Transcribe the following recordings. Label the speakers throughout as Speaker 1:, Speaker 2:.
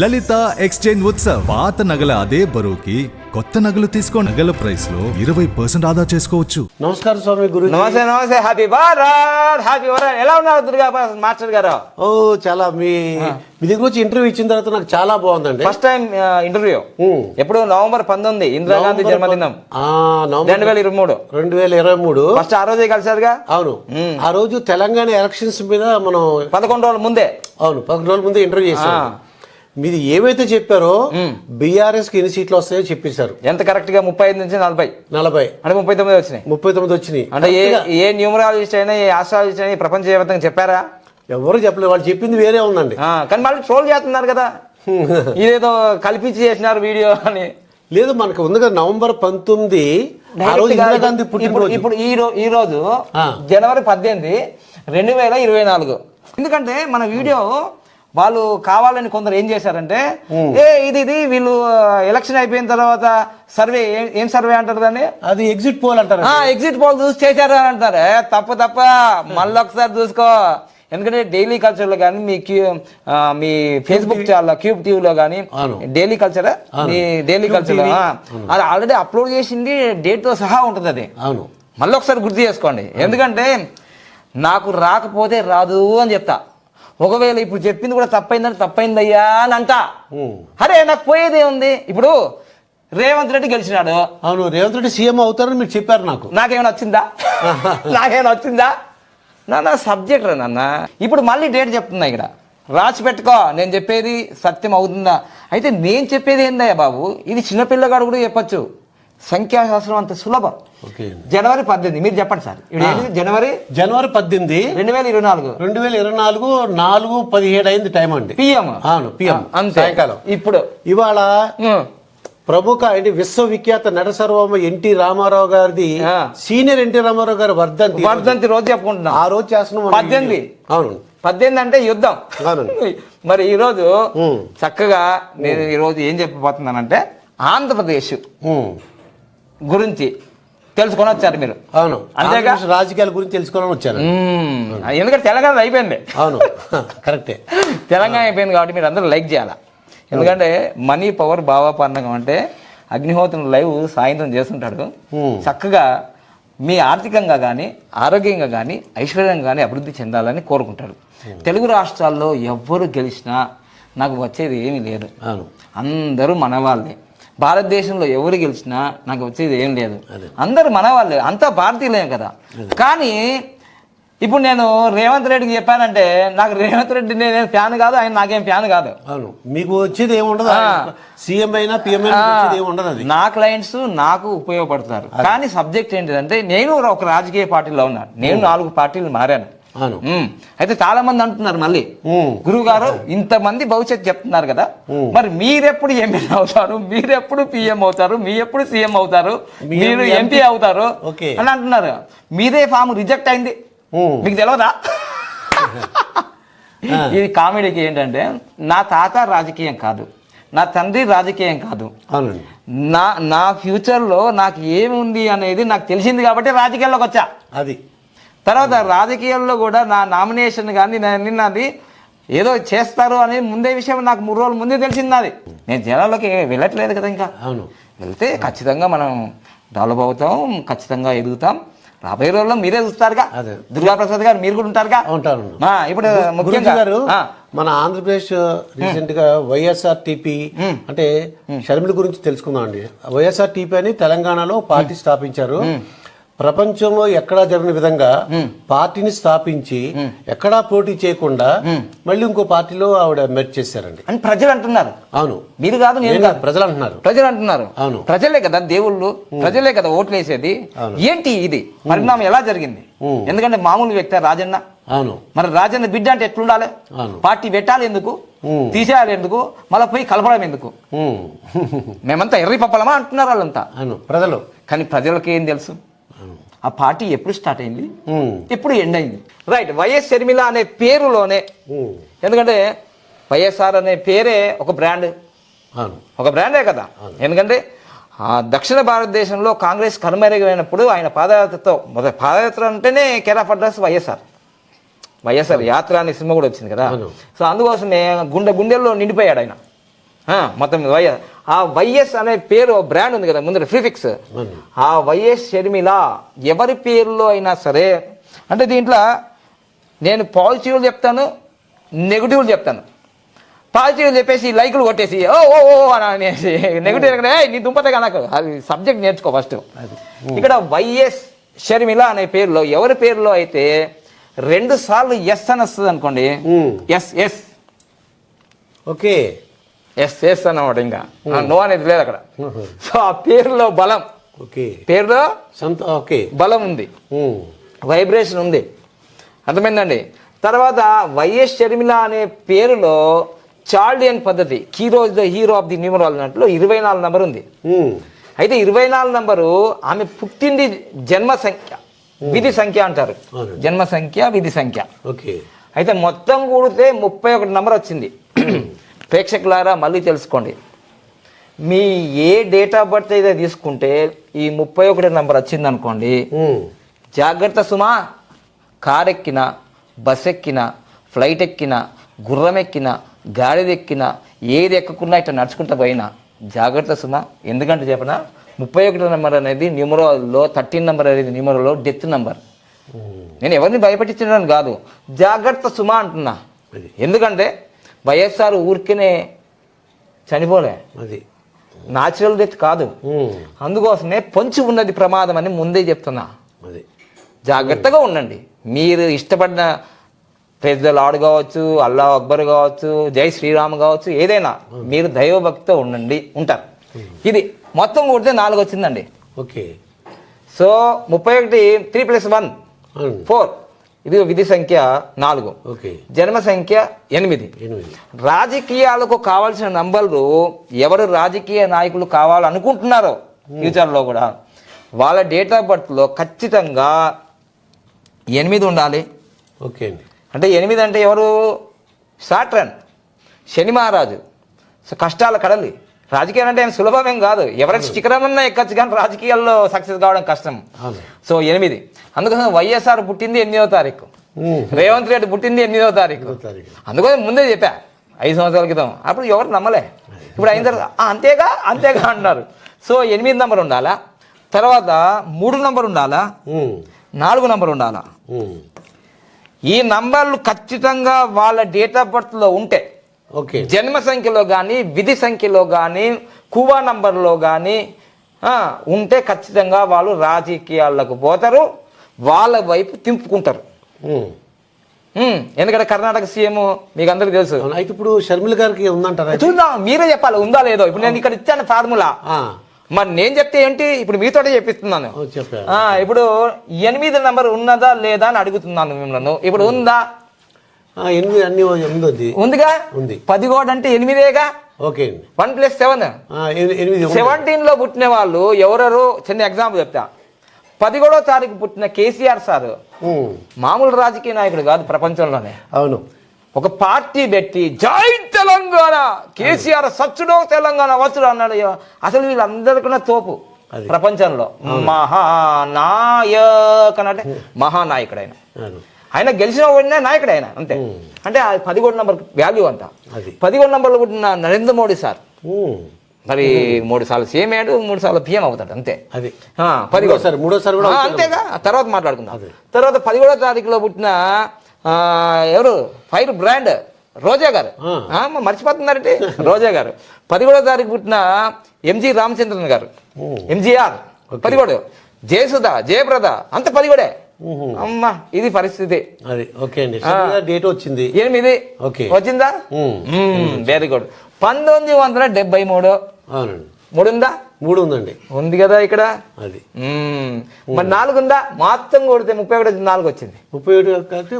Speaker 1: లలిత exchange Utsav పాత నగల అదే బరువుకి కొత్త నగలు తీసుకో నగల ప్రైస్ లో 20% ఆదా చేసుకోవచ్చు.
Speaker 2: నమస్కారం స్వామి గురు.
Speaker 3: నమస్తే నమస్తే. Happy Bharat, happy Bharat. ఎలా ఉన్నారు దుర్గా మాస్టర్ గారు?
Speaker 2: ఓ చాలా మీ దగ్గర వచ్చి ఇంటర్వ్యూ ఇచ్చిన తర్వాత నాకు చాలా బాగుందండి.
Speaker 3: ఫస్ట్ టైం ఇంటర్వ్యూ ఎప్పుడు నవంబర్ 19 ఇందిరాగాంధీ జన్మదినం 2023 ఫస్ట్ ఆ రోజే కలిసారుగా.
Speaker 2: అవును, ఆ రోజు తెలంగాణ ఎలక్షన్స్ మీద మనం
Speaker 3: 11 రోజుల ముందే
Speaker 2: 11 రోజుల ముందే ఇంటర్వ్యూ చేశాం. మీరు ఏవైతే చెప్పారో బీఆర్ఎస్ కి ఎన్ని సీట్లు వస్తాయో చెప్పేశారు.
Speaker 3: ఎంత కరెక్ట్ గా 35 నుంచి 40 అంటే 39 వచ్చినాయి.
Speaker 2: 39 వచ్చినాయి.
Speaker 3: అంటే ఏ న్యూమరాలజిస్ట్ అయినా ఏ ఆస్ట్రాలజిస్ట్ అయినా ప్రపంచవ్యాప్తంగా చెప్పారా?
Speaker 2: ఎవరు చెప్పలేదు, వాళ్ళు చెప్పింది వేరే ఉందండి.
Speaker 3: కానీ మళ్ళీ ట్రోల్ చేస్తున్నారు కదా, ఇదేదో కల్పించి చేసినారు వీడియో అని.
Speaker 2: లేదు, మనకు ఉంది కదా నవంబర్ 19 ఇందిరాగాంధీ పుట్టినరోజు. ఇప్పుడు
Speaker 3: ఈ రోజు జనవరి 18, 2024. ఎందుకంటే మన వీడియో వాళ్ళు కావాలని కొందరు ఏం చేశారంటే, ఇది వీళ్ళు ఎలక్షన్ అయిపోయిన తర్వాత సర్వే, ఏం సర్వే అంటారు దాన్ని,
Speaker 2: అది ఎగ్జిట్ పోల్ అంటారు.
Speaker 3: ఎగ్జిట్ పోల్ చూసి చేశారు అని అంటారు. తప్ప మళ్ళీ ఒకసారి చూసుకో. ఎందుకంటే డైలీ కల్చర్ లో కానీ మీ ఫేస్బుక్ ఛానల్ క్యూబ్ టీవీలో కానీ డైలీ కల్చర్ డైలీ కల్చర్ అది ఆల్రెడీ అప్లోడ్ చేసింది, డేట్ తో సహా ఉంటుంది. అది మళ్ళీ ఒకసారి గుర్తు చేసుకోండి. ఎందుకంటే నాకు రాకపోతే రాదు అని చెప్తా. ఒకవేళ ఇప్పుడు చెప్పింది కూడా తప్పైందయ్యా అని అంట. అరే నాకు పోయేదే ఉంది. ఇప్పుడు రేవంత్ రెడ్డి గెలిచినాడు.
Speaker 2: అవును, రేవంత్ రెడ్డి సీఎం అవుతారని మీరు చెప్పారు.
Speaker 3: నాకేమైనా వచ్చిందా? నాన్న సబ్జెక్ట్ రా నాన్న. ఇప్పుడు మళ్ళీ డేట్ చెప్తున్నా, ఇక్కడ రాసి పెట్టుకో. నేను చెప్పేది సత్యం అవుతుందా? అయితే నేను చెప్పేది ఏందయ్యా బాబు, ఇది చిన్నపిల్లగాడు కూడా చెప్పచ్చు. సంఖ్యాశాస్త్రం అంత సులభం. జనవరి 18 మీరు చెప్పండి సార్. జనవరి 18 2024
Speaker 2: 4:17 అయింది టైం అండి.
Speaker 3: పిఎం.
Speaker 2: అవును, పిఎం సాయంకాలం.
Speaker 3: ఇప్పుడు
Speaker 2: ఇవాళ ప్రముఖ విశ్వవిఖ్యాత నట సర్వమ ఎన్టీ రామారావు గారిది, సీనియర్ ఎన్టీ రామారావు గారి వర్ధంతి రోజు చెప్పుకుంటున్నా. ఆ రోజు చేస్తున్నాం 18.
Speaker 3: అవును, 18 అంటే యుద్ధం. మరి ఈ రోజు చక్కగా నేను ఈ రోజు ఏం చెప్పబోతున్నానంటే, ఆంధ్రప్రదేశ్ గురించి తెలుసుకొని వచ్చారు మీరు.
Speaker 2: అవును, అంతేగా రాజకీయాల గురించి తెలుసుకోవాలని వచ్చారు.
Speaker 3: ఎందుకంటే తెలంగాణ అయిపోయింది.
Speaker 2: అవును, కరెక్టే.
Speaker 3: తెలంగాణ అయిపోయింది కాబట్టి మీరు అందరూ లైక్ చేయాలా. ఎందుకంటే మనీ పవర్ భావాపన్నం అంటే అగ్నిహోత్రం లైవ్ సాయంత్రం చేస్తుంటాడు. చక్కగా మీ ఆర్థికంగా కానీ ఆరోగ్యంగా కానీ ఐశ్వర్యంగా కానీ అభివృద్ధి చెందాలని కోరుకుంటాడు. తెలుగు రాష్ట్రాల్లో ఎవ్వరు గెలిచినా నాకు వచ్చేది ఏమీ లేదు. అందరూ మన వాళ్ళే. భారతదేశంలో ఎవరు గెలిచినా నాకు వచ్చేది ఏం లేదు. అందరు మన వాళ్ళే, అంతా భారతీయులే కదా. కానీ ఇప్పుడు నేను రేవంత్ రెడ్డికి చెప్పానంటే, నాకు రేవంత్ రెడ్డి నేను ఫ్యాన్ కాదు, ఆయన నాకేం ఫ్యాన్ కాదు.
Speaker 2: అవును, మీకు వచ్చేది ఏముండదు. సీఎం అయినా పిఎం ఉండదు.
Speaker 3: నా క్లయింట్స్ నాకు ఉపయోగపడతారు. కానీ సబ్జెక్ట్ ఏంటిదంటే, నేను ఒక రాజకీయ పార్టీలో ఉన్నాను. నేను 4 పార్టీలు మారాను. అయితే చాలా మంది అంటున్నారు మళ్ళీ, గురువు గారు ఇంతమంది భవిష్యత్తు చెప్తున్నారు కదా, మరి మీరెప్పుడు ఎమ్మెల్యే అవుతారు, మీరెప్పుడు పిఎం అవుతారు, మీ ఎప్పుడు సీఎం అవుతారు, మీరు ఎంపీ అవుతారు అని అంటున్నారు. మీదే ఫామ్ రిజెక్ట్ అయింది, మీకు తెలియదా? ఇది కామెడీకి ఏంటంటే, నా తాత రాజకీయం కాదు, నా తండ్రి రాజకీయం కాదు, నా ఫ్యూచర్లో నాకు ఏమి ఉంది అనేది నాకు తెలిసింది కాబట్టి రాజకీయాల్లోకి వచ్చా.
Speaker 2: అది
Speaker 3: తర్వాత రాజకీయాల్లో కూడా నా నామినేషన్ కానీ నిన్నది ఏదో చేస్తారు అని ముందే విషయం నాకు 3 రోజుల ముందే తెలిసింది. అది నేను జనాల్లోకి వెళ్ళట్లేదు కదా. ఇంకా వెళ్తే ఖచ్చితంగా మనం డెవలప్ అవుతాం, ఖచ్చితంగా ఎదుగుతాం. రాబోయే రోజుల్లో మీరే చూస్తారుగా, దుర్గాప్రసాద్ గారు మీరు కూడా ఉంటారుగా. ఇప్పుడు ముఖ్యంగా
Speaker 2: మన ఆంధ్రప్రదేశ్ రీసెంట్ గా వైఎస్ఆర్టీపీ అంటే షర్మిల గురించి తెలుసుకుందాం అండి. వైఎస్ఆర్టీపీ అని తెలంగాణలో పార్టీ స్థాపించారు. ప్రపంచంలో ఎక్కడా జరిగిన విధంగా పార్టీని స్థాపించి ఎక్కడా పోటీ చేయకుండా మళ్ళీ ఇంకో పార్టీలో ఆవిడ మెర్జ్ చేశారండి
Speaker 3: అని ప్రజలు అంటున్నారు.
Speaker 2: అవును,
Speaker 3: మీరు కాదు, నేను కాదు,
Speaker 2: ప్రజలు అంటున్నారు.
Speaker 3: అవును, ప్రజలే కదా దేవుళ్ళు, ప్రజలే కదా ఓట్లు వేసేది. ఏంటి ఇది పరిణామం ఎలా జరిగింది? ఎందుకంటే మామూలు వ్యక్తి రాజన్న.
Speaker 2: అవును,
Speaker 3: మరి రాజన్న బిడ్డ అంటే ఎట్లుండాలి? పార్టీ పెట్టాలి ఎందుకు, తీసేయాలి ఎందుకు, మళ్ళీ పోయి కలపడం ఎందుకు? మేమంతా ఎర్రి పప్పలమా అంటున్నారు వాళ్ళంతా
Speaker 2: ప్రజలు. కానీ
Speaker 3: ప్రజలకి ఏం తెలుసు ఆ పార్టీ ఎప్పుడు స్టార్ట్ అయింది, ఎప్పుడు ఎండ్ అయింది? రైట్, వైఎస్ షర్మిల అనే పేరులోనే, ఎందుకంటే వైఎస్ఆర్ అనే పేరే ఒక బ్రాండే కదా. ఎందుకంటే దక్షిణ భారతదేశంలో కాంగ్రెస్ కనుమరుగైనప్పుడు ఆయన పాదయాత్ర అంటేనే కేర్ ఆఫ్ అడ్రస్ వైఎస్ఆర్ యాత్ర అనే సినిమా కూడా వచ్చింది కదా. సో అందుకోసమే గుండెల్లో నిండిపోయాడు ఆయన. మొత్తం మీద వైఎస్. ఆ వైఎస్ అనే పేరు బ్రాండ్ ఉంది కదా ముందర ప్రిఫిక్స్, ఆ వైఎస్ షర్మిల ఎవరి పేరులో అయినా సరే, అంటే దీంట్లో నేను పాజిటివ్లు చెప్తాను, నెగిటివ్లు చెప్తాను. పాజిటివ్ చెప్పేసి లైకులు కొట్టేసి ఓ ఓ ఓ అని అనేసి, నెగిటివ్ నీ దుంపతే నాకు అది సబ్జెక్ట్ నేర్చుకో ఫస్ట్. ఇక్కడ వైఎస్ షర్మిల అనే పేరులో ఎవరి పేరులో అయితే 2 సార్లు ఎస్ అని వస్తుంది అనుకోండి, yes yes
Speaker 2: okay
Speaker 3: yes yes అన్నమాట, ఇంకా నో అనేది లేదు అక్కడ. సో ఆ పేరులో బలం,
Speaker 2: ఓకే
Speaker 3: పేరులో
Speaker 2: ఓకే
Speaker 3: బలం ఉంది, వైబ్రేషన్ ఉంది, అర్థమైందండి. తర్వాత వైఎస్ షర్మిల అనే పేరులో చార్లియన్ పద్ధతి, హీరో ఆఫ్ ది న్యూమరాలజీ అన్నట్లు 24 నంబర్ ఉంది. అయితే 24 నంబరు ఆమె పుట్టింది జన్మ సంఖ్య, విధి సంఖ్య అంటారు, జన్మ సంఖ్య విధి సంఖ్య.
Speaker 2: ఓకే
Speaker 3: అయితే మొత్తం కూడితే 31 నంబర్ వచ్చింది. ప్రేక్షకులారా మళ్ళీ తెలుసుకోండి, మీ ఏ డేట్ ఆఫ్ బర్త్ అయితే తీసుకుంటే ఈ 31 నంబర్ వచ్చింది అనుకోండి, జాగ్రత్త సుమా. కార్ ఎక్కినా, బస్ ఎక్కినా, ఫ్లైట్ ఎక్కినా, గుర్రం ఎక్కినా, గాడిద ఎక్కినా, ఏది ఎక్కకున్నా ఇట్లా నడుచుకుంటా పోయినా జాగ్రత్త సుమా. ఎందుకంటే చెప్పనా, 31 నెంబర్ అనేది న్యూమరోలో, 13 నెంబర్ అనేది న్యూమరోలో డెత్ నెంబర్. నేను ఎవరిని భయపెట్టించడానికి కాదు, జాగ్రత్త సుమా అంటున్నా. ఎందుకంటే వైఎస్ఆర్ ఊరికేనే చనిపోలే, అది న్యాచురల్ డెత్ కాదు. అందుకోసమే పొంచి ఉన్నది ప్రమాదం అని ముందే చెప్తున్నా. జాగ్రత్తగా ఉండండి. మీరు ఇష్టపడిన ప్రైజ్ ద లార్డ్ కావచ్చు, అల్లా అక్బర్ కావచ్చు, జై శ్రీరామ్ కావచ్చు, ఏదైనా మీరు దైవభక్తితో ఉంటారు. ఇది మొత్తం కొడితే 4 వచ్చిందండి.
Speaker 2: ఓకే.
Speaker 3: సో 31 3 + 1 4, ఇది విధి సంఖ్య 4.
Speaker 2: ఓకే.
Speaker 3: జన్మ సంఖ్య 8. రాజకీయాలకు కావాల్సిన నంబర్లు ఎవరు రాజకీయ నాయకులు కావాలనుకుంటున్నారో ఫ్యూచర్లో కూడా వాళ్ళ డేట్ ఆఫ్ బర్త్లో ఖచ్చితంగా 8 ఉండాలి.
Speaker 2: ఓకే అండి.
Speaker 3: అంటే 8 అంటే ఎవరు? సాట్రన్, శని మహారాజు. సో కష్టాల కడలి. రాజకీయాలు అంటే ఏం సులభమేం కాదు, ఎవరికి శిఖరమన్నా ఎక్కచ్చు, కానీ రాజకీయాల్లో సక్సెస్ కావడం కష్టం. సో 8. అందుకోసం వైఎస్ఆర్ పుట్టింది 8వ తారీఖు, రేవంత్ రెడ్డి పుట్టింది 8వ తారీఖు. అందుకోసం ముందే చెప్పా 5 సంవత్సరాల క్రితం. అప్పుడు ఎవరు నమ్మలే. ఇప్పుడు అయిన తర్వాత అంతేగా అంటున్నారు. సో 8 నంబర్ ఉండాలా, తర్వాత 3 నంబర్ ఉండాలా, 4 నంబర్ ఉండాలా. ఈ నంబర్లు ఖచ్చితంగా వాళ్ళ డేట్ ఆఫ్ బర్త్లో ఉంటే, జన్మ సంఖ్యలో కానీ, విధి సంఖ్యలో కానీ, కువా నంబర్లో కానీ ఉంటే ఖచ్చితంగా వాళ్ళు రాజకీయాలకు పోతారు, వాళ్ళ వైపు తింపుకుంటారు. ఎందుకంటే కర్ణాటక సీఎం మీకు అందరికి తెలుసు.
Speaker 2: అయితే ఇప్పుడు షర్మిల గారికి ఉందంటారా?
Speaker 3: చూద్దాం, మీరే చెప్పాలి ఉందా లేదో. ఇప్పుడు నేను ఇక్కడ ఇచ్చాను ఫార్ములా, మరి నేను చెప్తే ఏంటి, ఇప్పుడు మీతోటే చెప్పిస్తున్నాను. ఇప్పుడు 8 నంబర్ ఉన్నదా లేదా అని అడుగుతున్నాను మిమ్మల్ని. ఇప్పుడు ఉందా?
Speaker 2: 8
Speaker 3: ఉందిగా. 10 కూడా అంటే 8గా.
Speaker 2: ఓకే.
Speaker 3: 1 + 7 17లో పుట్టిన వాళ్ళు ఎవరెవరు, చిన్న ఎగ్జాంపుల్ చెప్తా. 11వ తారీఖు పుట్టిన కేసీఆర్ సార్ మామూలు రాజకీయ నాయకుడు కాదు ప్రపంచంలోనే.
Speaker 2: అవును.
Speaker 3: ఒక పార్టీ పెట్టి జై తెలంగాణ, కేసీఆర్ సచ్చుడో తెలంగాణ వచ్చుడు అన్నాడు. అసలు వీళ్ళందరికన్నా తోపు ప్రపంచంలో. మహానాయక్ అంటే మహానాయకుడు ఆయన గెలిచిన వాడిన నాయకుడు ఆయన, అంతే. అంటే 11 నంబర్ వాల్యూ అంతా. 11 నంబర్లో పుట్టిన నరేంద్ర మోడీ సార్ మరి 3 సార్లు సీఎం అయ్యాడు, 3 సార్లు పిఎం అవుతాడు, అంతే.
Speaker 2: 10
Speaker 3: అంతేగా. తర్వాత మాట్లాడుకుందాం. తర్వాత 11వ తారీఖులో పుట్టిన ఎవరు, ఫైర్ బ్రాండ్ రోజా గారు, మర్చిపోతున్నారంటే రోజా గారు. 11వ తారీఖు పుట్టిన ఎంజి రామచంద్రన్ గారు, ఎంజిఆర్ 11. జయసుధ, జయప్రద అంత 11. అమ్మా ఇది పరిస్థితి.
Speaker 2: డేట్ వచ్చింది
Speaker 3: 8 వచ్చిందా? Very good. 1973. 3 ఉందా?
Speaker 2: 3 ఉందండి.
Speaker 3: ఉంది కదా ఇక్కడ. అది మరి 4 ఉందా? మొత్తం కొడితే 31 4 వచ్చింది.
Speaker 2: 31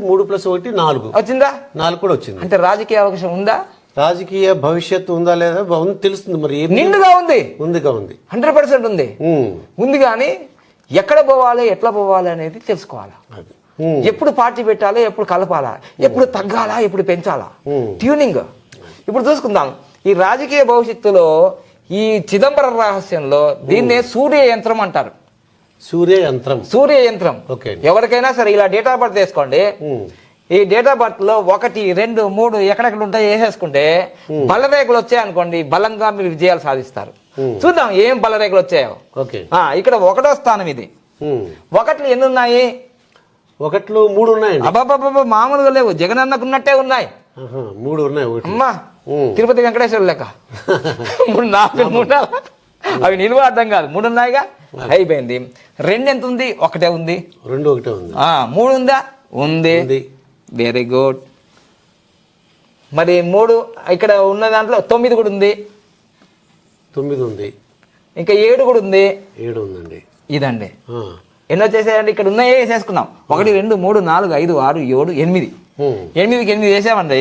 Speaker 2: 3 + 1 4
Speaker 3: వచ్చిందా?
Speaker 2: 4 కూడా వచ్చింది.
Speaker 3: అంటే రాజకీయ అవకాశం ఉందా?
Speaker 2: రాజకీయ భవిష్యత్తు ఉందా లేదా తెలుస్తుంది. మరి
Speaker 3: నిండుగా ఉంది, 100% ఉంది. కానీ ఎక్కడ పోవాలి, ఎట్లా పోవాలి అనేది తెలుసుకోవాలా. ఎప్పుడు పార్టీ పెట్టాలి, ఎప్పుడు కలపాలా, ఎప్పుడు తగ్గాలా, ఎప్పుడు పెంచాలా, ట్యూనింగ్. ఇప్పుడు చూసుకుందాం ఈ రాజకీయ భవిష్యత్తులో ఈ చిదంబరం రహస్యంలో దీన్నే సూర్య యంత్రం అంటారు. సూర్య యంత్రం. ఎవరికైనా సరే ఇలా డేట్ ఆఫ్ బర్త్ వేసుకోండి, ఈ డేట్ ఆఫ్ బర్త్ లో 1, 2, 3 ఎక్కడెక్కడ ఉంటాయి వేసేసుకుంటే బల్లరేఖలు వచ్చాయనుకోండి, బలంగా మీరు విజయాలు సాధిస్తారు. చూద్దాం ఏం బల్లరేఖలు వచ్చాయో.
Speaker 2: ఓకే.
Speaker 3: ఇక్కడ 1వ స్థానం ఇది. 1లు ఎన్ని ఉన్నాయి?
Speaker 2: 1లు 3 ఉన్నాయండి.
Speaker 3: అబ్బాబాబా మామూలుగా లేవు, జగనన్నకు ఉన్నట్టే ఉన్నాయి.
Speaker 2: 3 ఉన్నాయి.
Speaker 3: అమ్మా తిరుపతి వెంకటేశ్వర లెక్క 3, 4, 3 అవి నిలువ అర్థం కాదు. 3 ఉన్నాయిగా, అయిపోయింది. 2 ఎంత ఉంది? 1 ఉంది.
Speaker 2: 2 1 ఉంది.
Speaker 3: 3 ఉందా? ఉంది. Very good. మరి 3 ఇక్కడ ఉన్న దాంట్లో 9 కూడా ఉంది.
Speaker 2: 9 ఉంది.
Speaker 3: ఇంకా 7 కూడా ఉంది.
Speaker 2: 7 ఉందండి.
Speaker 3: ఇదండి ఎన్ని వచ్చేసాయండి? ఇక్కడ ఉన్నాయే వేసేసుకున్నాం. 1 2 3 4 5 6 7 8. 8కి 8 వేసామండి.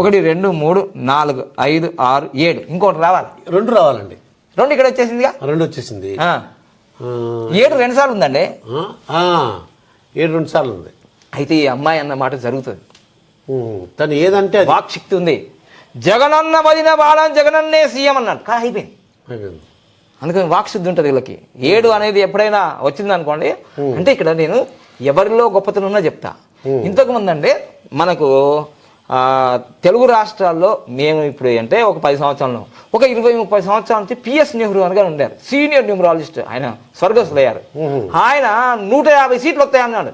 Speaker 3: 1 2 3 4 5 6 7. ఇంకోటి రావాలి.
Speaker 2: 2 రావాలండి.
Speaker 3: 2 ఇక్కడ వచ్చేసిందిగా.
Speaker 2: 2 వచ్చేసింది.
Speaker 3: 7 2 సార్లు ఉందండి.
Speaker 2: 7 2 సార్లు ఉంది.
Speaker 3: అయితే ఈ అమ్మాయి అన్న మాట జరుగుతుంది.
Speaker 2: తను ఏదంటే
Speaker 3: వాక్శక్తి ఉంది. జగనన్న వదిన బాలం జగనన్నే సీఎం అన్నాడు. కానీ అయిపోయింది. అందుకని వాక్శుద్ధి ఉంటుంది వీళ్ళకి. 7 అనేది ఎప్పుడైనా వచ్చింది అనుకోండి, అంటే ఇక్కడ నేను ఎవరిలో గొప్పతనం ఉన్నా చెప్తా. ఇంతకు ముందు అంటే మనకు తెలుగు రాష్ట్రాల్లో మేము ఇప్పుడు అంటే ఒక 10 సంవత్సరాలు, ఒక 20-30 సంవత్సరాల నుంచి పిఎస్ నెహ్రూ అని ఉండారు, సీనియర్ న్యూమరాలజిస్ట్. ఆయన స్వర్గస్థులయ్యారు. ఆయన 150 సీట్లు వస్తాయన్నాడు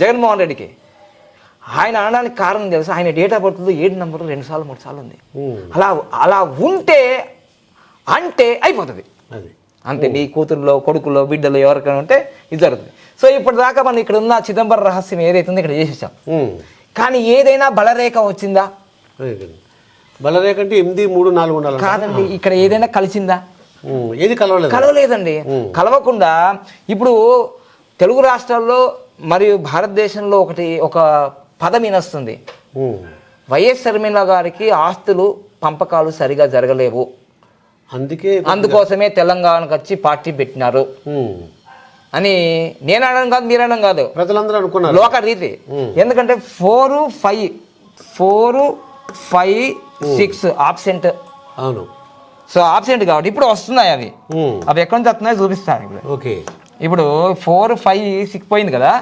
Speaker 3: జగన్మోహన్ రెడ్డికి. ఆయన అనడానికి కారణం తెలుసు, ఆయన డేట్ ఆఫ్ బర్త్ 7 నంబర్ 2 సార్లు 3 సార్లు ఉంది. అలా ఉంటే అంటే అయిపోతుంది అంతే. నీ కూతురులో కొడుకులో బిడ్డలో ఎవరికైనా ఉంటే ఇది జరుగుతుంది. సో ఇప్పటిదాకా మనం ఇక్కడ ఉన్న చిదంబరం రహస్యం ఏదైతే ఉందో ఇక్కడ చేసేసాం. కానీ ఏదైనా బలరేఖ వచ్చిందా?
Speaker 2: బలరేఖ అంటే 8 3 4 ఉండాలి
Speaker 3: కాదండి. ఇక్కడ ఏదైనా కలిసిందా?
Speaker 2: ఏది
Speaker 3: కలవలేదండి. కలవకుండా ఇప్పుడు తెలుగు రాష్ట్రాల్లో మరియు భారతదేశంలో ఒక పదం వినొస్తుంది. వైఎస్ షర్మిల గారికి ఆస్తులు పంపకాలు సరిగా జరగలేవు, అందుకోసమే తెలంగాణకు వచ్చి పార్టీ పెట్టినారు అని నేను అనడం కాదు, మీరు అనడం కాదు,
Speaker 2: ప్రజలందరూ అనుకున్నారు
Speaker 3: లోక రీతి. ఎందుకంటే 4, 5 6 ఆబ్సెంట్.
Speaker 2: అవును.
Speaker 3: సో ఆబ్సెంట్ కాబట్టి ఇప్పుడు వస్తున్నాయి అవి ఎక్కడి నుంచి వస్తున్నాయో చూపిస్తాను ఇప్పుడు.
Speaker 2: ఓకే.
Speaker 3: ఇప్పుడు 4, 5, 6 పోయింది కదా.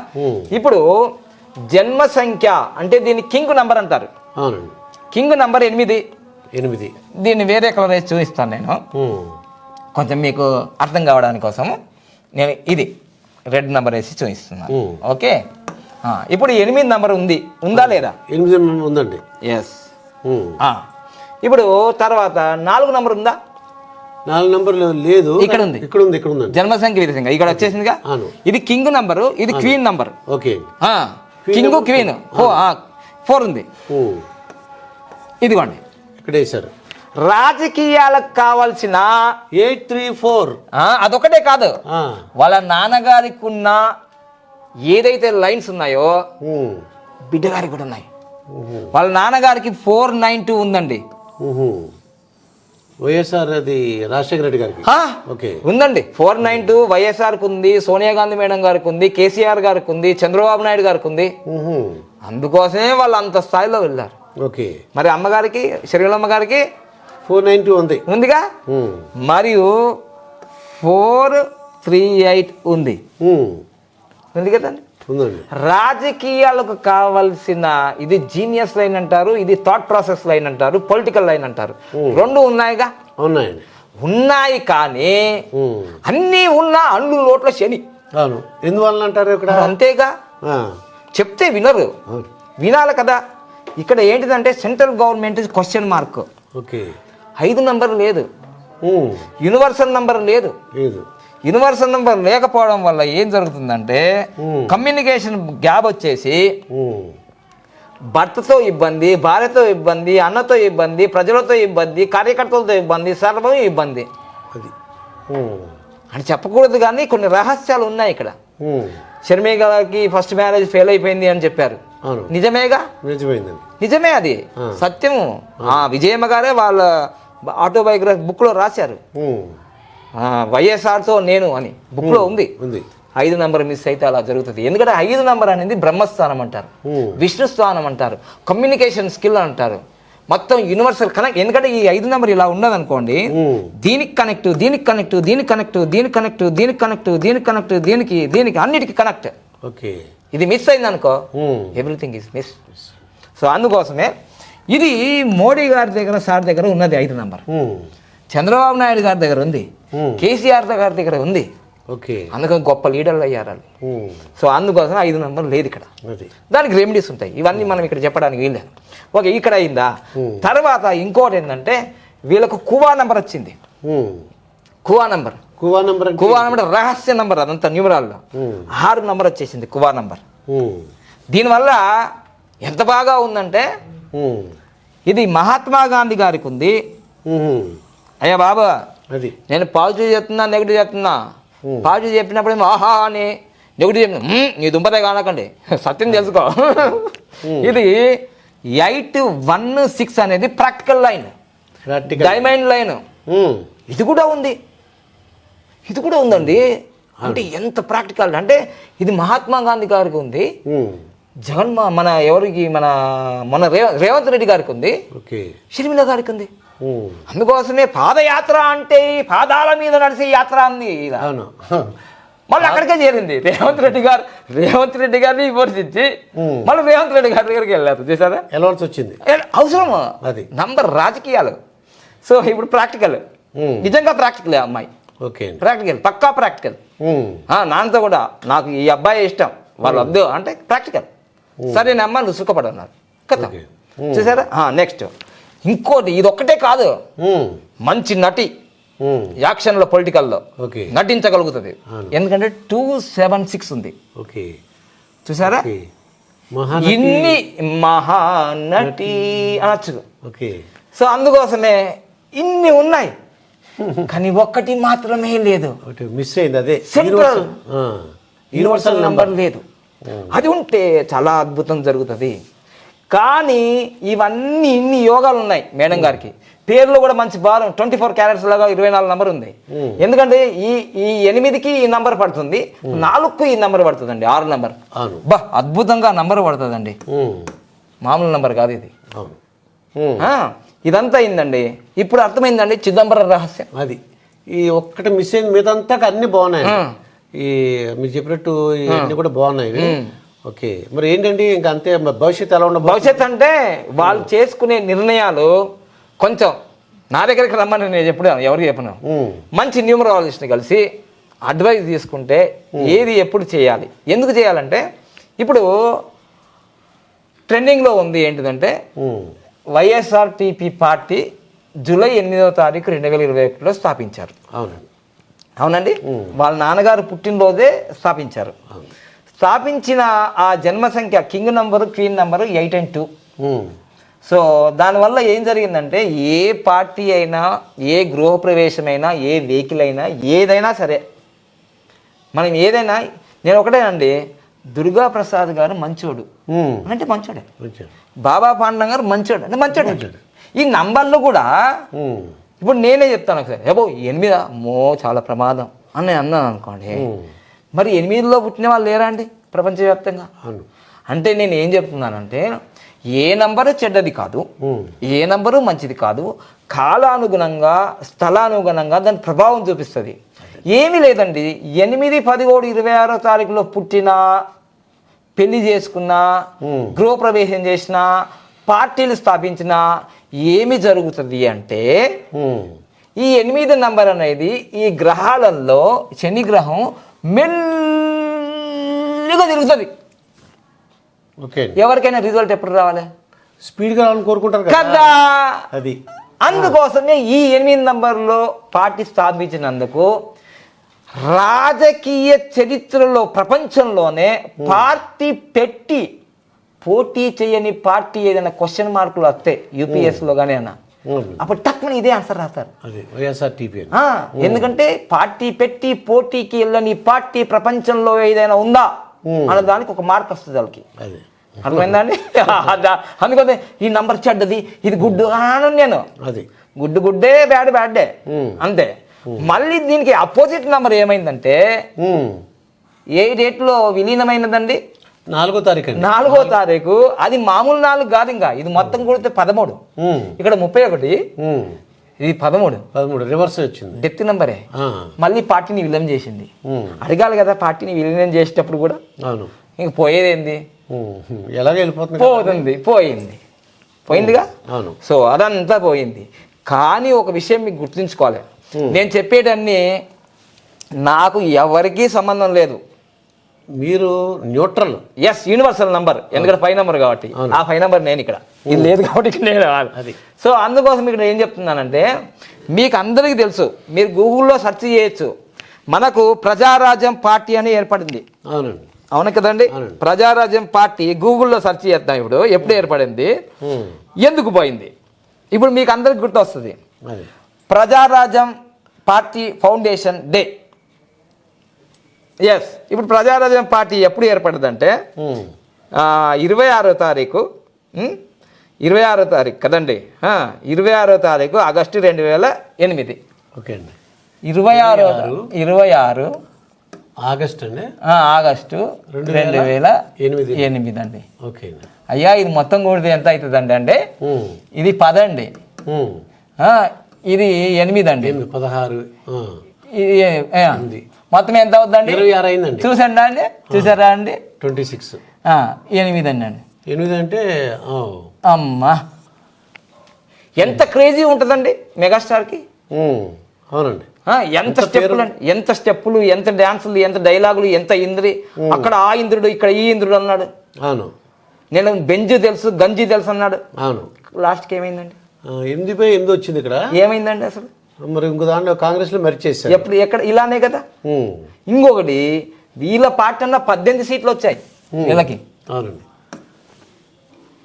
Speaker 3: ఇప్పుడు జన్మ సంఖ్య అంటే దీన్ని కింగ్ నంబర్ అంటారు. King number 8. దీన్ని వేరే కలర్ వేసి చూపిస్తాను నేను, కొంచెం మీకు అర్థం కావడానికి కోసము. నేను ఇది రెడ్ నంబర్ వేసి చూపిస్తున్నాను. ఓకే. ఇప్పుడు 8 నంబర్ ఉందా లేదా?
Speaker 2: 8 ఉందండి.
Speaker 3: ఎస్. ఇప్పుడు తర్వాత 4 నంబర్ ఉందా?
Speaker 2: 4 నంబర్ లేదు.
Speaker 3: ఇక్కడ ఉంది. జన్మ సంఖ్య విధ సంఖ్య ఇక్కడ వచ్చేసిందిగా. ఇది కింగ్ నంబరు, ఇది queen number.
Speaker 2: Okay.
Speaker 3: King queen 4 ఉంది. ఇదిగోండి
Speaker 2: ఇక్కడ వేశారు.
Speaker 3: రాజకీయాలకు కావాల్సిన
Speaker 2: 834
Speaker 3: అదొకటే కాదు, వాళ్ళ నాన్నగారికి ఉన్న ఏదైతే లైన్స్ ఉన్నాయో బిడ్డగారికి కూడా ఉన్నాయి. వాళ్ళ నాన్నగారికి 492 ఉందండి.
Speaker 2: వైఎస్ఆర్ అది రాజశేఖర రెడ్డి గారికి
Speaker 3: ఉందండి. 492 వైఎస్ఆర్కి ఉంది, సోనియా గాంధీ మేడం గారికి ఉంది, కేసీఆర్ గారికి ఉంది, చంద్రబాబు నాయుడు గారికి ఉంది. అందుకోసమే వాళ్ళు అంత స్థాయిలో వెళ్ళారు.
Speaker 2: ఓకే.
Speaker 3: మరి అమ్మగారికి, షర్మిలమ్మ గారికి
Speaker 2: 492
Speaker 3: ఉందిగా. మరియు 438 ఉంది కదండి. రాజకీయాలకు కావలసిన ఇది జీనియస్ లైన్ అంటారు, ఇది థాట్ ప్రాసెస్ లైన్ అంటారు, పొలిటికల్ లైన్ అంటారు. 2 ఉన్నాయిగా. ఉన్నాయి కానీ అన్నీ ఉన్నా అల్లు నోట్ల శని.
Speaker 2: ఎందువల్ల అంటారు ఇక్కడ?
Speaker 3: అంతేగా, చెప్తే వినరు, వినాలి కదా. ఇక్కడ ఏంటిదంటే central government question mark. 5 number లేదు, యూనివర్సల్ నంబర్ లేదు. యూనివర్సల్ నంబర్ లేకపోవడం వల్ల ఏం జరుగుతుందంటే కమ్యూనికేషన్ గ్యాప్ వచ్చేసి భర్తతో ఇబ్బంది, భార్యతో ఇబ్బంది, అన్నతో ఇబ్బంది, ప్రజలతో ఇబ్బంది, కార్యకర్తలతో ఇబ్బంది, సర్వం ఇబ్బంది. అని చెప్పకూడదు కానీ కొన్ని రహస్యాలు ఉన్నాయి ఇక్కడ. షర్మిల గారికి ఫస్ట్ మ్యారేజ్ ఫెయిల్ అయిపోయింది అని చెప్పారు. నిజమేగా? నిజమే, అది సత్యము. విజయమ్మ గారే వాళ్ళ ఆటోబయోగ్రఫీ బుక్ లో రాశారు. వైఎస్ఆర్తో నేను అని బుక్ లో ఉంది. 5 నంబర్ మిస్ అయితే అలా జరుగుతుంది. ఎందుకంటే 5 నంబర్ అనేది బ్రహ్మస్థానం అంటారు, విష్ణు స్థానం అంటారు, కమ్యూనికేషన్ స్కిల్ అంటారు, మొత్తం యూనివర్సల్ కనెక్ట్. ఎందుకంటే ఈ 5 నంబర్ ఇలా ఉన్నదనుకోండి, దీనికి కనెక్ట్, దీనికి కనెక్ట్, దీనికి కనెక్ట్, దీనికి కనెక్ట్, దీనికి కనెక్ట్, దీనికి కనెక్ట్, దీనికి అన్నిటికీ కనెక్ట్. ఇది మిస్ అయింది అనుకో, ఎవ్రీథింగ్ ఈజ్ మిస్. సో అందుకోసమే ఇది మోడీ గారి దగ్గర, సార్ దగ్గర ఉన్నది 5 నంబర్, చంద్రబాబు నాయుడు గారి దగ్గర ఉంది, కేసీఆర్ గారి దగ్గర ఉంది.
Speaker 2: ఓకే,
Speaker 3: అందుకని గొప్ప లీడర్లు అయ్యారు వాళ్ళు. సో అందుకోసం 5 నంబర్ లేదు ఇక్కడ. దానికి రెమెడీస్ ఉంటాయి, ఇవన్నీ మనం ఇక్కడ చెప్పడానికి వీల్లేదు. ఓకే, ఇక్కడ అయిందా. తర్వాత ఇంకోటి ఏంటంటే వీళ్ళకు కువా నంబర్ వచ్చింది. కువా నంబర్ రహస్య నంబర్, అదంతా న్యూమరాల్లో 6 నంబర్ వచ్చేసింది కువా నంబర్. దీనివల్ల ఎంత బాగా ఉందంటే ఇది మహాత్మా గాంధీ గారికి ఉంది. అయ్యా బాబా, నేను పాజిటివ్ చెప్తున్నా, నెగిటివ్ చెప్తున్నా. పాజిటివ్ చెప్పినప్పుడు ఏమో ఆహా అని, నెగిటివ్ చెప్పిన నీ దుంపతే కానకండి, సత్యం తెలుసుకో. ఇది 816 అనేది ప్రాక్టికల్ లైన్, డైమండ్ లైన్. ఇది కూడా ఉంది, ఇది కూడా ఉందండి. అంటే ఎంత ప్రాక్టికల్ అంటే ఇది మహాత్మా గాంధీ గారికి ఉంది, జగన్ మన ఎవరికి మన రేవంత్ రెడ్డి గారికి ఉంది, షర్మిల గారికి ఉంది. అందుకోసమే పాదయాత్ర అంటే పాదాల మీద నడిచే యాత్ర అంది. మళ్ళీ అక్కడికే చేరింది. రేవంత్ రెడ్డి గారిని విమర్శించి మళ్ళీ రేవంత్ రెడ్డి గారి దగ్గరికి వెళ్ళారు. చూసారా
Speaker 2: వెళ్ళవలసి వచ్చింది,
Speaker 3: అవసరం అది నంబర్ రాజకీయాలు. సో ఇప్పుడు ప్రాక్టికల్, నిజంగా ప్రాక్టికల్ అమ్మాయి, ప్రాక్టికల్, పక్కా ప్రాక్టికల్. నాన్నతో కూడా నాకు ఈ అబ్బాయి ఇష్టం, వాళ్ళు వద్దు అంటే ప్రాక్టికల్. సరే అమ్మ నువ్వు సుఖపడన్నారు కదా. చూసారా. నెక్స్ట్ ఇంకోటి, ఇది ఒక్కటే కాదు, మంచి నటి, యాక్షన్లో పొలిటికల్లో నటించగలుగుతుంది. ఎందుకంటే 276 ఉంది. చూసారా, ఇన్ని మహానటి అనొచ్చు. సో అందుకోసమే ఇన్ని ఉన్నాయి, కానీ ఒక్కటి మాత్రమే లేదు,
Speaker 2: మిస్ అయింది. అదే
Speaker 3: సెంట్రల్ యూనివర్సల్ నంబర్ లేదు. అది ఉంటే చాలా అద్భుతం జరుగుతుంది. కానీ ఇవన్నీ ఇన్ని యోగాలు ఉన్నాయి మేడం గారికి. పేర్లో కూడా మంచి బాగా 24 క్యారెట్స్ లాగా 24 నంబర్ ఉంది. ఎందుకంటే ఈ 8కి ఈ నంబర్ పడుతుంది, 4కు ఈ నంబర్ పడుతుందండి, 6 నంబర్. బా అద్భుతంగా నంబర్ పడుతుందండి, మామూలు నంబర్ కాదు ఇది. ఇదంతా అయిందండి. ఇప్పుడు అర్థమైందండి చిదంబరం రహస్యం.
Speaker 2: అది ఈ ఒక్కటి మిస్ అయింది, మీదంతా అన్ని బాగున్నాయి. ఈ మీరు చెప్పినట్టు ఇవన్నీ కూడా బాగున్నాయి. ఓకే, మరి ఏంటండి ఇంకా అంతే, భవిష్యత్తు ఎలా ఉండదు?
Speaker 3: భవిష్యత్తు అంటే వాళ్ళు చేసుకునే నిర్ణయాలు కొంచెం నా దగ్గరికి రమ్మని నేను ఎవరికి చెప్పను. మంచి న్యూమరాలజిస్ట్ని కలిసి అడ్వైస్ తీసుకుంటే ఏది ఎప్పుడు చేయాలి, ఎందుకు చేయాలంటే ఇప్పుడు ట్రెండింగ్లో ఉంది ఏంటిదంటే వైఎస్ఆర్టీపీ పార్టీ జూలై 8వ తారీఖు 2021లో స్థాపించారు. అవునండి, వాళ్ళ నాన్నగారు పుట్టినరోజే స్థాపించారు. స్థాపించిన ఆ జన్మ సంఖ్య king number, queen number 8 and 2. So దానివల్ల ఏం జరిగిందంటే ఏ పార్టీ అయినా, ఏ గృహప్రవేశమైనా, ఏ వెహికల్ అయినా, ఏదైనా సరే మనం ఏదైనా, నేను ఒకటేనండి, దుర్గా ప్రసాద్ గారు మంచోడు అంటే మంచోడే, బాబా పాండం గారు మంచోడు అంటే మంచోడే. ఈ నంబర్లు కూడా ఇప్పుడు నేనే చెప్తాను ఒకసారి, ఏబో 8 మో చాలా ప్రమాదం అని నేను అన్నాను అనుకోండి, మరి 8లో పుట్టిన వాళ్ళు లేరా అండి ప్రపంచవ్యాప్తంగా? అంటే నేను ఏం చెప్తున్నానంటే ఏ నంబరు చెడ్డది కాదు, ఏ నంబరు మంచిది కాదు, కాలానుగుణంగా, స్థలానుగుణంగా దాని ప్రభావం చూపిస్తుంది. ఏమీ లేదండి, 8, 17, 26వ తారీఖులో పుట్టిన, పెళ్లి చేసుకున్న, గృహప్రవేశం చేసిన, పార్టీలు స్థాపించిన ఏమి జరుగుతుంది అంటే ఈ 8 నంబర్ అనేది ఈ గ్రహాలలో శని గ్రహం మెల్లిగా తిరుగుతుంది. ఎవరికైనా రిజల్ట్ ఎప్పుడు రావాలి?
Speaker 2: స్పీడ్గా రావాలని కోరుకుంటారు
Speaker 3: కదా. అది అందుకోసమే ఈ 8 నంబర్లో పార్టీ స్థాపించినందుకు రాజకీయ చరిత్రలో ప్రపంచంలోనే పార్టీ పెట్టి పోటీ చేయని పార్టీ ఏదైనా క్వశ్చన్ మార్కులు వస్తాయి యూపీఎస్లో కానీ అన్న, అప్పుడు తక్కువ ఇదే ఆన్సర్ రాస్తారు, ఎందుకంటే పార్టీ పెట్టి పోటీకి వెళ్ళని పార్టీ ప్రపంచంలో ఏదైనా ఉందా అన్న దానికి ఒక మార్క్ వస్తుంది వాళ్ళకి. అర్థమైందండి? అందుకని ఈ నంబర్ చెడ్డది, ఇది గుడ్డు అని నేను, అది గుడ్డే, బ్యాడే అంతే. మళ్ళీ దీనికి అపోజిట్ నంబర్ ఏమైందంటే 8 విలీనమైనదండి
Speaker 2: 4వ తారీఖు. అది మామూలు 4 కాదు, ఇంకా ఇది మొత్తం కొడితే 13, ఇక్కడ 31, ఇది 13 రివర్స్ వచ్చింది,
Speaker 3: డెప్త్ నంబరే. మళ్ళీ పార్టీని విలీనం చేసింది. అడగాలి కదా పార్టీని విలీనం చేసేటప్పుడు కూడా. ఇంక పోయేదేంది?
Speaker 2: ఎలాగ వెళ్ళిపోతుంది?
Speaker 3: పోయిందిగా.
Speaker 2: అవును.
Speaker 3: సో అదంతా పోయింది. కానీ ఒక విషయం మీకు గుర్తుంచుకోవాలి, నేను చెప్పేటన్నీ నాకు ఎవరికీ సంబంధం లేదు.
Speaker 2: మీరు న్యూట్రల్.
Speaker 3: ఎస్, యూనివర్సల్ నంబర్, ఎందుకంటే 5 నెంబర్ కాబట్టి. ఆ 5 నెంబర్ నేను ఇక్కడ, ఇది లేదు కాబట్టి ఇక్కడ నేను
Speaker 2: అది.
Speaker 3: సో అందుకోసం ఇక్కడ ఏం చెప్తున్నానంటే, మీకు అందరికీ తెలుసు, మీరు గూగుల్లో సెర్చ్ చేయొచ్చు, మనకు ప్రజారాజ్యం పార్టీ అని ఏర్పడింది.
Speaker 2: అవునండి.
Speaker 3: అవును కదండి. ప్రజారాజ్యం పార్టీ గూగుల్లో సెర్చ్ చేద్దాం ఇప్పుడు, ఎప్పుడు ఏర్పడింది, ఎందుకు పోయింది, ఇప్పుడు మీకు అందరికి గుర్తు వస్తుంది. Praja Rajyam party foundation day. Yes, ఇప్పుడు ప్రజారాజ్యం పార్టీ ఎప్పుడు ఏర్పడిందంటే 26వ తారీఖు, 26వ తారీఖు కదండి, 26వ తారీఖు ఆగస్టు 2008.
Speaker 2: ఓకే అండి.
Speaker 3: 26
Speaker 2: ఆగస్ట్ అండి,
Speaker 3: ఆగస్టు 2008 అండి.
Speaker 2: ఓకే అండి.
Speaker 3: అయ్యా, ఇది మొత్తం కూడితే ఎంత అవుతుందండి అంటే, ఇది 10 అండి, ఇది 8 అండి,
Speaker 2: 16,
Speaker 3: ఇది మొత్తం ఎంత అవుతుందండి?
Speaker 2: 26 అయిందండి.
Speaker 3: చూసారా అండి, చూసారా అండి?
Speaker 2: 26.
Speaker 3: 8 అండి.
Speaker 2: 8 అంటే
Speaker 3: అమ్మా, ఎంత క్రేజీ ఉంటుందండి మెగాస్టార్కి.
Speaker 2: అవునండి.
Speaker 3: ఎంత స్టెప్పులు అండి, ఎంత స్టెప్పులు, ఎంత డాన్సులు, ఎంత డైలాగులు, ఎంత ఇంద్రి. అక్కడ ఆ ఇంద్రుడు, ఇక్కడ ఈ ఇంద్రుడు అన్నాడు.
Speaker 2: అవును.
Speaker 3: నేను బెంజు తెలుసు, గంజి తెలుసు అన్నాడు.
Speaker 2: అవును.
Speaker 3: లాస్ట్కి ఏమైందండి?
Speaker 2: 8/8 వచ్చింది ఇక్కడ.
Speaker 3: ఏమైందండి అసలు?
Speaker 2: మరి ఇంకో దాంట్లో కాంగ్రెస్ లో మరిచేసారు.
Speaker 3: ఎప్పుడు ఎక్కడ ఇలానే కదా. ఇంకొకటి, వీళ్ళ పార్టీ అన్న 18 సీట్లు వచ్చాయి వీళ్ళకి.
Speaker 2: అవునండి.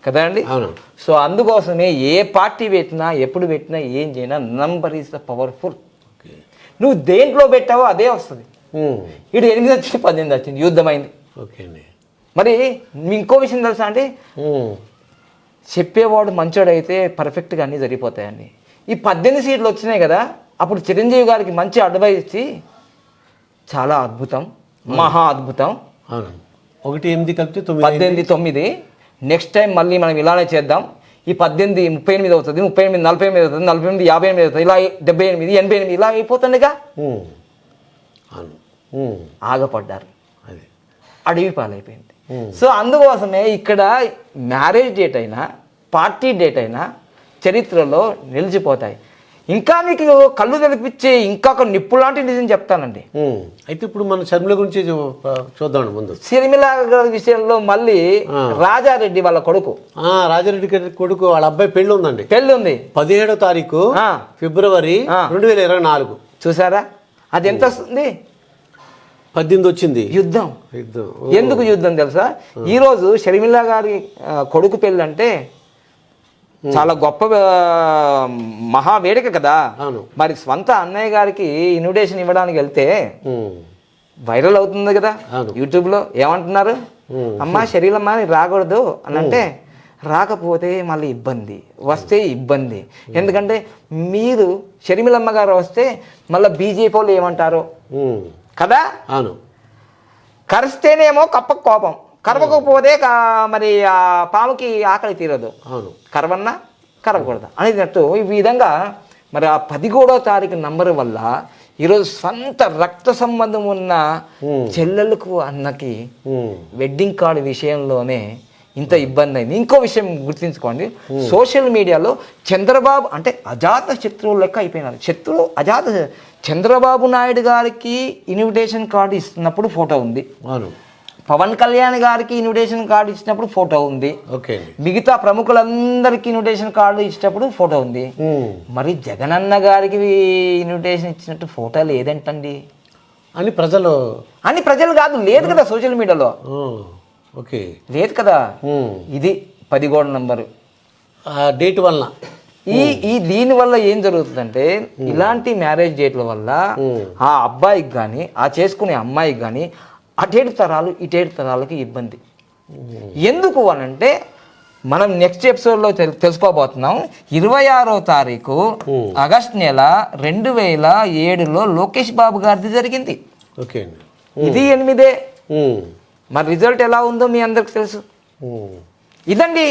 Speaker 3: కదా అండి.
Speaker 2: అవును.
Speaker 3: సో అందుకోసమే ఏ పార్టీ పెట్టినా, ఎప్పుడు పెట్టినా, ఏం చేసినా, నంబర్ ఈజ్ ద పవర్ఫుల్. నువ్వు దేంట్లో పెట్టావో అదే వస్తుంది. ఇటు 8 వచ్చింది, 18 వచ్చింది, యుద్ధమైంది.
Speaker 2: ఓకే అండి.
Speaker 3: మరి ఇంకో విషయం తెలుసా అండి, చెప్పేవాడు మంచోడైతే పర్ఫెక్ట్గా అన్నీ జరిగిపోతాయండి. ఈ 18 సీట్లు వచ్చినాయి కదా, అప్పుడు చిరంజీవి గారికి మంచి అడ్వైస్ ఇచ్చి, చాలా అద్భుతం, మహా అద్భుతం,
Speaker 2: 1, 8 కలిపితే
Speaker 3: 18, 9, నెక్స్ట్ టైం మళ్ళీ మనం ఇలానే చేద్దాం, ఈ 18 38 అవుతుంది, 38 48 అవుతుంది, 48 58 అవుతుంది, ఇలా 78 88 ఇలా అయిపోతుందిగా. ఆగపడ్డారు, అడవి పాలైపోయింది. సో అందుకోసమే ఇక్కడ మ్యారేజ్ డేట్ అయినా, పార్టీ డేట్ అయినా చరిత్రలో నిలిచిపోతాయి. ఇంకా మీకు కళ్ళు తెరిపించే ఇంకా ఒక నిప్పు లాంటి నిజం చెప్తానండి.
Speaker 2: అయితే ఇప్పుడు మన షర్మిల గురించి చూద్దాం. ముందు
Speaker 3: షర్మిల గారి విషయంలో మళ్ళీ రాజారెడ్డి వాళ్ళ కొడుకు,
Speaker 2: రాజారెడ్డి కొడుకు వాళ్ళ అబ్బాయి పెళ్లి ఉందండి.
Speaker 3: పెళ్లి ఉంది
Speaker 2: 17వ తారీఖు ఫిబ్రవరి 2024.
Speaker 3: చూసారా, అది ఎంత వస్తుంది?
Speaker 2: 18 వచ్చింది.
Speaker 3: యుద్ధం. ఎందుకు యుద్ధం తెలుసా? ఈరోజు షర్మిల గారి కొడుకు పెళ్ళి అంటే చాలా గొప్ప మహా వేడుక కదా. మరి స్వంత అన్నయ్య గారికి ఇన్విటేషన్ ఇవ్వడానికి వెళ్తే వైరల్ అవుతుంది కదా యూట్యూబ్లో. ఏమంటున్నారు, అమ్మా షర్మిలమ్మ రాకూడదు అని అంటే, రాకపోతే మళ్ళీ ఇబ్బంది, వస్తే ఇబ్బంది. ఎందుకంటే మీరు షర్మిలమ్మ గారు వస్తే మళ్ళీ బీజేపీ వాళ్ళు ఏమంటారు కదా. కరిస్తేనేమో కప్పకు కోపం, కరవకపోతే మరి ఆ పాముకి ఆకలి తీరదు. కరవన్నా కరవకూడదు అనేటట్టు ఈ విధంగా మరి ఆ 17వ తారీఖు నంబర్ వల్ల ఈరోజు సొంత రక్త సంబంధం ఉన్న చెల్లెలకు అన్నకి వెడ్డింగ్ కార్డు విషయంలోనే ఇంత ఇబ్బంది అయింది. ఇంకో విషయం గుర్తుంచుకోండి, సోషల్ మీడియాలో చంద్రబాబు అంటే అజాత శత్రువులు లెక్క అయిపోయినారు. అజాత చంద్రబాబు నాయుడు గారికి ఇన్విటేషన్ కార్డు ఇస్తున్నప్పుడు ఫోటో ఉంది, పవన్ కళ్యాణ్ గారికి ఇన్విటేషన్ కార్డు ఇచ్చినప్పుడు ఫోటో ఉంది, మిగతా ప్రముఖులందరికీ ఇన్విటేషన్ కార్డు ఇచ్చినప్పుడు ఫోటో ఉంది. మరి జగనన్న గారికి ఇన్విటేషన్ ఇచ్చినట్టు ఫోటో లేదేంటండి
Speaker 2: అని ప్రజలు
Speaker 3: కాదు, లేదు కదా సోషల్ మీడియాలో, లేదు కదా. ఇది 17 నంబరు
Speaker 2: డేట్ వల్ల
Speaker 3: దీని వల్ల ఏం జరుగుతుందంటే, ఇలాంటి మ్యారేజ్ డేట్ల వల్ల ఆ అబ్బాయికి కానీ ఆ చేసుకునే అమ్మాయికి కానీ అటేడు తరాలు ఇటేడు తరాలకి ఇబ్బంది. ఎందుకు అనంటే మనం నెక్స్ట్ ఎపిసోడ్లో తెలుసుకోబోతున్నాం. 26వ తారీఖు ఆగస్ట్ నెల 2007లో లోకేష్ బాబు గారిది జరిగింది. ఇది 8. మరి రిజల్ట్ ఎలా ఉందో మీ అందరికి తెలుసు. ఇదండి.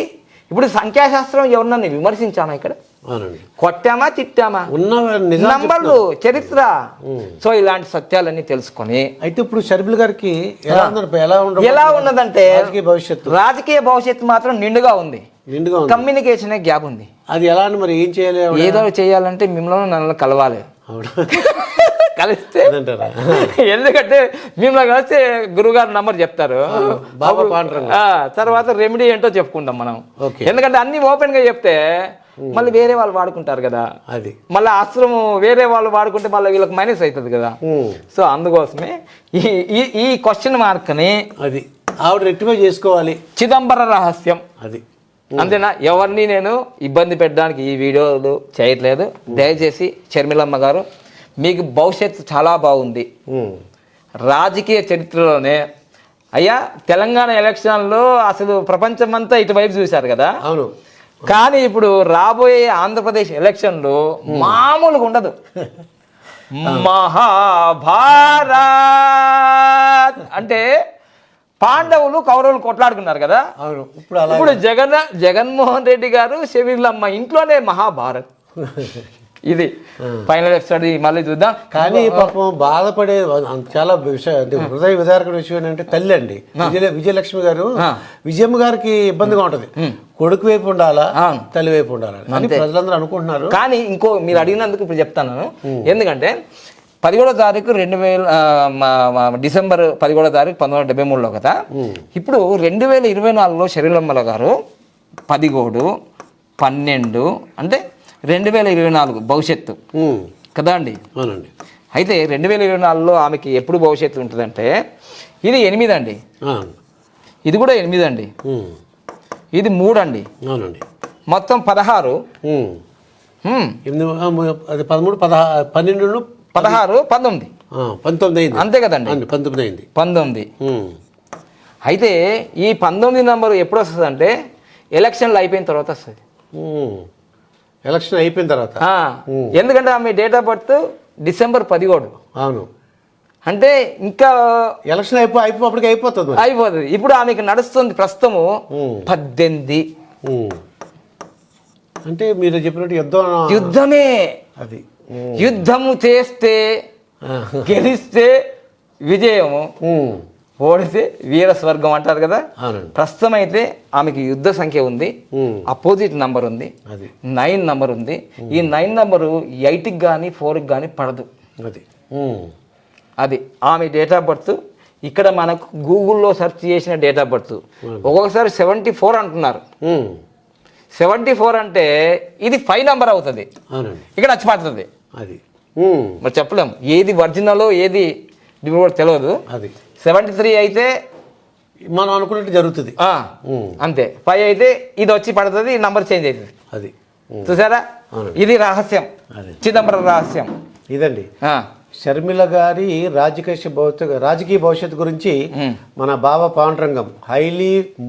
Speaker 3: ఇప్పుడు సంఖ్యాశాస్త్రం ఎవరినన్నా విమర్శించాను ఇక్కడ,
Speaker 2: అవునండి.
Speaker 3: కొట్టామా తిట్టామా
Speaker 2: ఉన్న నిజాలు
Speaker 3: నంబర్లు చరిత్ర. సో ఇలాంటి సత్యాలన్నీ తెలుసుకొని
Speaker 2: అయితే ఇప్పుడు షర్మిల గారికి ఎలా
Speaker 3: ఎలా ఉన్నదంటే
Speaker 2: రాజకీయ
Speaker 3: భవిష్యత్తు మాత్రం నిండుగా ఉంది. కమ్యూనికేషన్ గ్యాప్ ఉంది.
Speaker 2: అది ఎలా అని మరి ఏం చేయాలి?
Speaker 3: ఏదో చేయాలంటే మిమ్మల్ని నన్ను కలవాలి. కలిస్తే ఎందుకంటే మిమ్మల్ని కలిస్తే గురుగారు నంబర్ చెప్తారు, తర్వాత రెమెడీ ఏంటో చెప్పుకుంటాం మనం. ఎందుకంటే అన్ని ఓపెన్ గా చెప్తే మళ్ళీ వేరే వాళ్ళు వాడుకుంటారు కదా,
Speaker 2: అది
Speaker 3: మళ్ళీ ఆశ్రమం వేరే వాళ్ళు వాడుకుంటే మళ్ళీ వీళ్ళకి మైనస్ అవుతుంది కదా. సో అందుకోసమే ఈ క్వశ్చన్ మార్క్ ని
Speaker 2: అది ఆవిడ రెక్టిఫై చేసుకోవాలి.
Speaker 3: చిదంబర రహస్యం
Speaker 2: అది
Speaker 3: అంతేనా? ఎవరిని నేను ఇబ్బంది పెట్టడానికి ఈ వీడియోలు చేయట్లేదు. దయచేసి షర్మిలమ్మ గారు, మీకు భవిష్యత్తు చాలా బాగుంది. రాజకీయ చరిత్రలోనే అయ్యా తెలంగాణ ఎలక్షన్లో అసలు ప్రపంచమంతా ఇటువైపు చూశారు కదా.
Speaker 2: అవును.
Speaker 3: కానీ ఇప్పుడు రాబోయే ఆంధ్రప్రదేశ్ ఎలక్షన్లో మామూలుగా ఉండదు. మహాభారత్ అంటే పాండవులు కౌరవులు కొట్లాడుకున్నారు కదా. ఇప్పుడు జగన్మోహన్ రెడ్డి గారు షర్మిలమ్మ ఇంట్లోనే మహాభారత్. ఇది ఫైనల్ ఎపిసోడ్, మళ్ళీ చూద్దాం.
Speaker 2: కానీ పాపం బాధపడే చాలా విషయం అంటే హృదయ విదారక విషయం ఏంటంటే తల్లి అండి విజయలక్ష్మి గారు, విజయమ్మ గారికి ఇబ్బందిగా ఉంటది. కొడుకు వైపు ఉండాలా, తల్లి వైపు ఉండాలా అని ప్రజలందరూ అనుకుంటున్నారు.
Speaker 3: కానీ ఇంకో మీరు అడిగినందుకు ఇప్పుడు చెప్తాను. ఎందుకంటే 17వ తారీఖు డిసెంబర్ 17వ తారీఖు 1973లో కదా. ఇప్పుడు 2024లో షర్మిలమ్మ గారు 11/12 అంటే 2024 భవిష్యత్తు కదా అండి. అయితే 2024లో ఆమెకి ఎప్పుడు భవిష్యత్తు ఉంటుందంటే ఇది 8 అండి, ఇది కూడా 8 అండి, ఇది 3 అండి, మొత్తం 16. 16, 19 అంతే కదండి. 19. అయితే ఈ 19 నంబరు ఎప్పుడు వస్తుంది అంటే ఎలక్షన్లు అయిపోయిన తర్వాత వస్తుంది.
Speaker 2: ఎలక్షన్ అయిపోయిన తర్వాత.
Speaker 3: ఎందుకంటే ఆమె డేట్ ఆఫ్ బర్త్ డిసెంబర్ 17.
Speaker 2: అవును.
Speaker 3: అంటే ఇంకా
Speaker 2: ఎలక్షన్ అయిపోతుంది.
Speaker 3: ఇప్పుడు ఆమెకి నడుస్తుంది ప్రస్తుతము 18.
Speaker 2: అంటే మీరు చెప్పినట్టు
Speaker 3: యుద్ధమే.
Speaker 2: అది
Speaker 3: యుద్ధము చేస్తే గెలిస్తే విజయము, ఓడితే వీర స్వర్గం అంటారు కదా. ప్రస్తుతం అయితే ఆమెకి యుద్ధ సంఖ్య ఉంది, అపోజిట్ నంబర్ ఉంది, 9 నంబర్ ఉంది. ఈ 9 నంబరు 8కి కానీ 4కి కానీ పడదు. అది ఆమె డేట్ ఆఫ్ బర్త్. ఇక్కడ మనకు గూగుల్లో సెర్చ్ చేసిన డేట్ ఆఫ్ బర్త్ ఒక్కొక్కసారి 74 అంటున్నారు. 74 అంటే ఇది 5 నంబర్ అవుతుంది, ఇక్కడ వచ్చి పడుతుంది.
Speaker 2: అది
Speaker 3: మరి చెప్పలేము ఏది ఒరిజినల్ ఏది కూడా తెలియదు. 73 అయితే
Speaker 2: మనం అనుకున్నట్టు జరుగుతుంది,
Speaker 3: అంతే. 5 అయితే ఇది వచ్చి పడుతుంది, నంబర్ చేంజ్ అవుతుంది.
Speaker 2: అది
Speaker 3: చూసారా, ఇది రహస్యం, చిదంబరం రహస్యం
Speaker 2: ఇదండి. షర్మిల గారి రాజకీయ భవిష్యత్తు గురించి మన Baba Pandurangam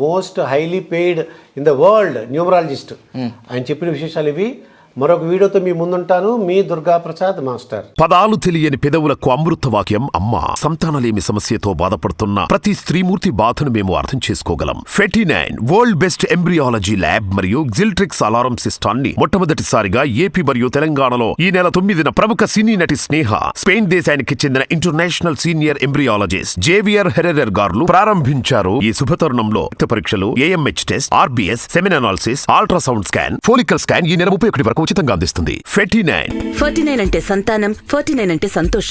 Speaker 2: most highly paid in the world numerologist ఆయన చెప్పిన విశేషాలు ఇవి. మరొక వీడియోతో మీ ముందుంటాను. మీ దుర్గా ప్రసాద్ మాస్టర్.
Speaker 4: పదాలు తెలియని పెదవులకు అమృత వాక్యం అమ్మ. సంతానలేమి సమస్యతో బాధపడుతున్న ప్రతి స్త్రీమూర్తి బాధను మేము అర్థం చేసుకోగలం. 49 వరల్డ్ బెస్ట్ ఎంబ్రియాలజీ ల్యాబ్ మరియు జిల్ట్రిక్స్ అలారం సిస్టాన్ని మొట్టమొదటిసారిగా ఏపీ మరియు తెలంగాణలో ఈ నెల 9న ప్రముఖ సినీ నటి స్నేహ, స్పెయిన్ దేశానికి చెందిన international senior embryologist Javier Herrera గారు ప్రారంభించారు. ఈ శుభతరుణంలో రక్త పరీక్షలు, AMH test, RBS, సెమిన్ analysis, ultrasound scan, follicle scan ఈ నెల 31 వరకు ఉచితంగా అందిస్తుంది. 49
Speaker 5: అంటే సంతానం, 49 అంటే సంతోషం.